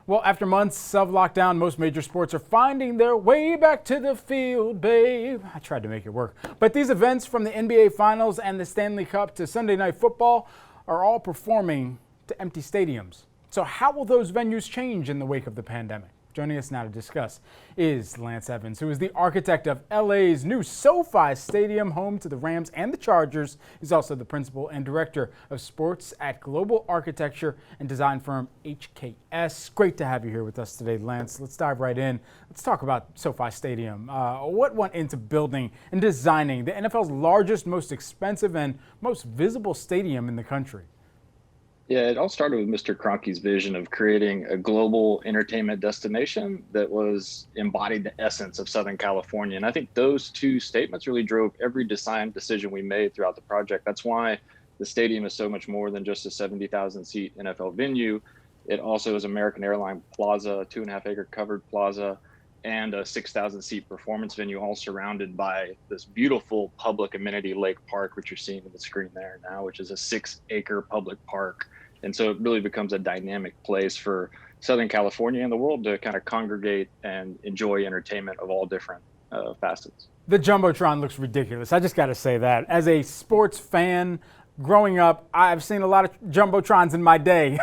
Well, after months of lockdown, most major sports are finding their way back to the field, babe. I tried to make it work. But these events, from the NBA Finals and the Stanley Cup to Sunday Night Football, are all performing to empty stadiums. So how will those venues change in the wake of the pandemic? Joining us now to discuss is Lance Evans, who is the architect of LA's new SoFi Stadium, home to the Rams and the Chargers. He's also the principal and director of sports at global architecture and design firm HKS. Great to have you here with us today, Lance. Let's dive right in. Let's talk about SoFi Stadium. What went into building and designing the NFL's largest, most expensive, and most visible stadium in the country? Yeah, it all started with Mr. Kroenke's vision of creating a global entertainment destination that was embodied the essence of Southern California. And I think those two statements really drove every design decision we made throughout the project. That's why the stadium is so much more than just a 70,000 seat NFL venue. It also is American Airline Plaza, a 2.5-acre covered plaza, and a 6,000 seat performance venue, all surrounded by this beautiful public amenity lake park, which you're seeing on the screen there now, which is a 6-acre public park. And so it really becomes a dynamic place for Southern California and the world to kind of congregate and enjoy entertainment of all different facets. The Jumbotron looks ridiculous. I just got to say that. As a sports fan, growing up, I've seen a lot of Jumbotrons in my day.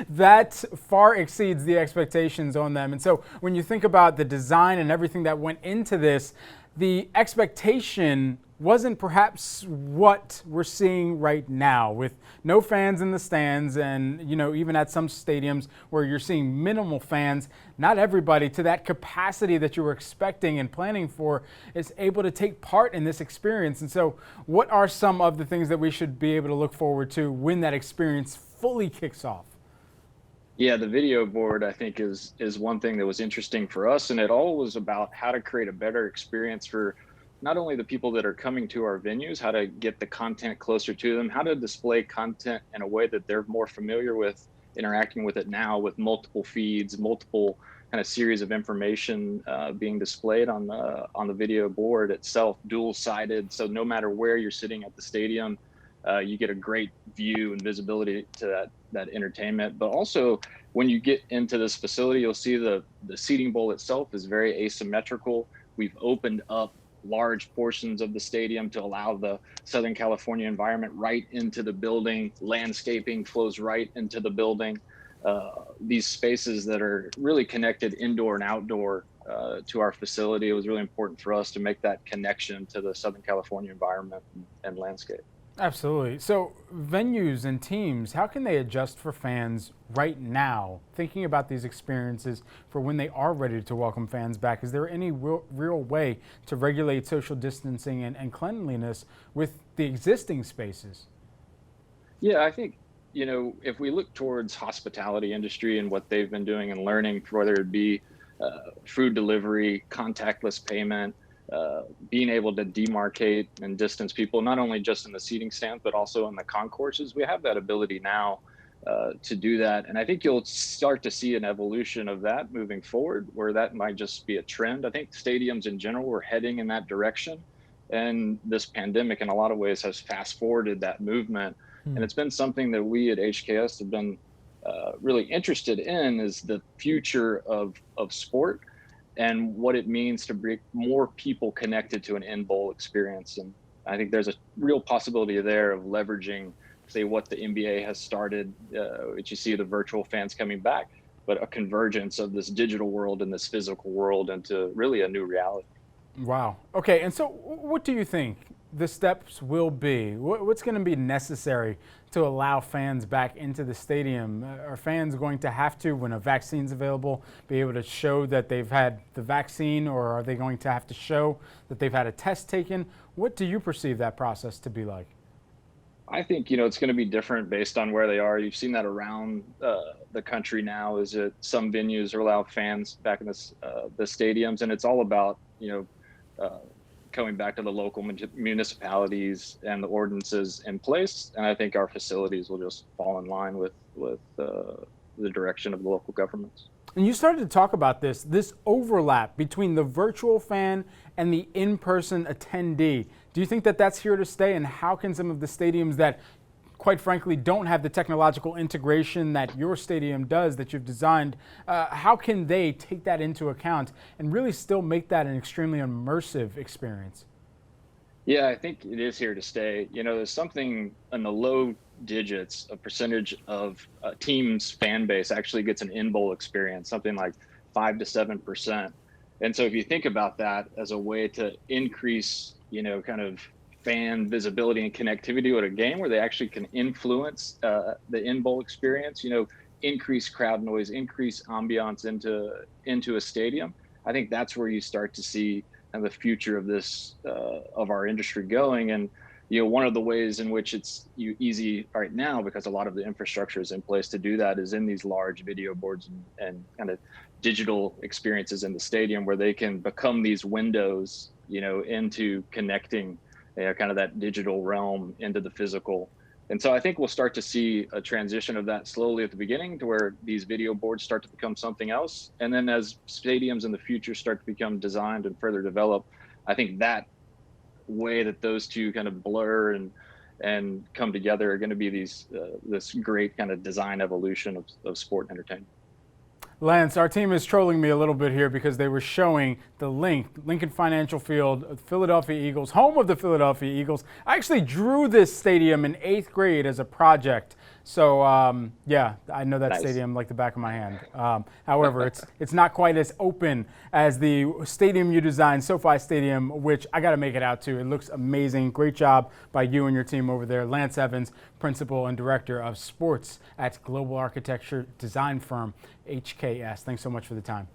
That far exceeds the expectations on them. And so when you think about the design and everything that went into this, the expectation wasn't perhaps what we're seeing right now, with no fans in the stands, and even at some stadiums where you're seeing minimal fans, not everybody to that capacity that you were expecting and planning for is able to take part in this experience. And so what are some of the things that we should be able to look forward to when that experience fully kicks off? Yeah, the video board, I think, is one thing that was interesting for us, and it all was about how to create a better experience for not only the people that are coming to our venues, how to get the content closer to them, how to display content in a way that they're more familiar with interacting with it now, with multiple feeds, multiple kind of series of information being displayed on the video board itself, dual-sided. So no matter where you're sitting at the stadium, you get a great view and visibility to that entertainment. But also, when you get into this facility, you'll see the seating bowl itself is very asymmetrical. We've opened up large portions of the stadium to allow the Southern California environment right into the building. Landscaping flows right into the building. These spaces that are really connected indoor and outdoor to our facility, it was really important for us to make that connection to the Southern California environment and landscape. Absolutely. So venues and teams, how can they adjust for fans right now, thinking about these experiences for when they are ready to welcome fans back? Is there any real way to regulate social distancing and cleanliness with the existing spaces? Yeah, I think, if we look towards hospitality industry and what they've been doing and learning, whether it be food delivery, contactless payment, being able to demarcate and distance people, not only just in the seating stands, but also in the concourses. We have that ability now to do that. And I think you'll start to see an evolution of that moving forward, where that might just be a trend. I think stadiums in general are heading in that direction. And this pandemic, in a lot of ways, has fast forwarded that movement. And it's been something that we at HKS have been really interested in, is the future of sport and what it means to bring more people connected to an in-bowl experience. And I think there's a real possibility there of leveraging, say, what the NBA has started, which you see the virtual fans coming back, but a convergence of this digital world and this physical world into really a new reality. Wow. Okay, and so what do you think the steps will be? What's going to be necessary to allow fans back into the stadium? Are fans going to have to, when a vaccine's available, be able to show that they've had the vaccine, or are they going to have to show that they've had a test taken? What do you perceive that process to be like? I think, it's going to be different based on where they are. You've seen that around the country now, is that some venues are allowing fans back in the stadiums, and it's all about, coming back to the local municipalities and the ordinances in place. And I think our facilities will just fall in line with the direction of the local governments. And you started to talk about this overlap between the virtual fan and the in-person attendee. Do you think that that's here to stay? And how can some of the stadiums that quite frankly, don't have the technological integration that your stadium does, that you've designed, how can they take that into account and really still make that an extremely immersive experience? Yeah, I think it is here to stay. There's something in the low digits, a percentage of a team's fan base actually gets an in-bowl experience, something like 5 to 7%. And so if you think about that as a way to increase, kind of fan visibility and connectivity at a game where they actually can influence the in-bowl experience, increase crowd noise, increase ambiance into a stadium. I think that's where you start to see and the future of this of our industry going. And one of the ways in which it's easy right now, because a lot of the infrastructure is in place to do that, is in these large video boards and kind of digital experiences in the stadium, where they can become these windows into connecting kind of that digital realm into the physical. And so I think we'll start to see a transition of that slowly at the beginning, to where these video boards start to become something else. And then as stadiums in the future start to become designed and further developed, I think that way that those two kind of blur and come together are going to be this great kind of design evolution of sport and entertainment. Lance, our team is trolling me a little bit here because they were showing the Lincoln Financial Field, Philadelphia Eagles, home of the Philadelphia Eagles. I actually drew this stadium in 8th grade as a project. So, yeah, I know that stadium like the back of my hand. However, it's not quite as open as the stadium you designed, SoFi Stadium, which I got to make it out to. It looks amazing. Great job by you and your team over there. Lance Evans, Principal and Director of Sports at global architecture design firm HKS. Thanks so much for the time.